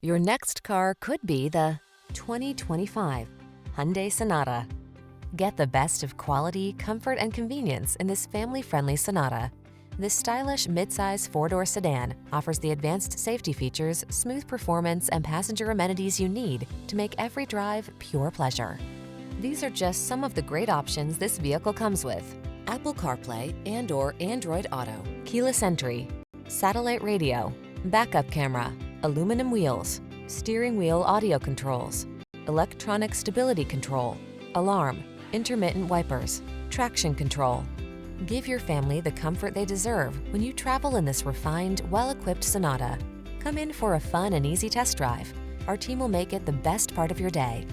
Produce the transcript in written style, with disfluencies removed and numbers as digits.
Your next car could be the 2025 Hyundai Sonata. Get the best of quality, comfort, and convenience in this family-friendly Sonata. This stylish midsize four-door sedan offers the advanced safety features, smooth performance, and passenger amenities you need to make every drive pure pleasure. These are just some of the great options this vehicle comes with: Apple CarPlay and/or Android Auto, keyless entry, satellite radio, backup camera, aluminum wheels, steering wheel audio controls, electronic stability control, alarm, intermittent wipers, traction control. Give your family the comfort they deserve when you travel in this refined, well-equipped Sonata. Come in for a fun and easy test drive. Our team will make it the best part of your day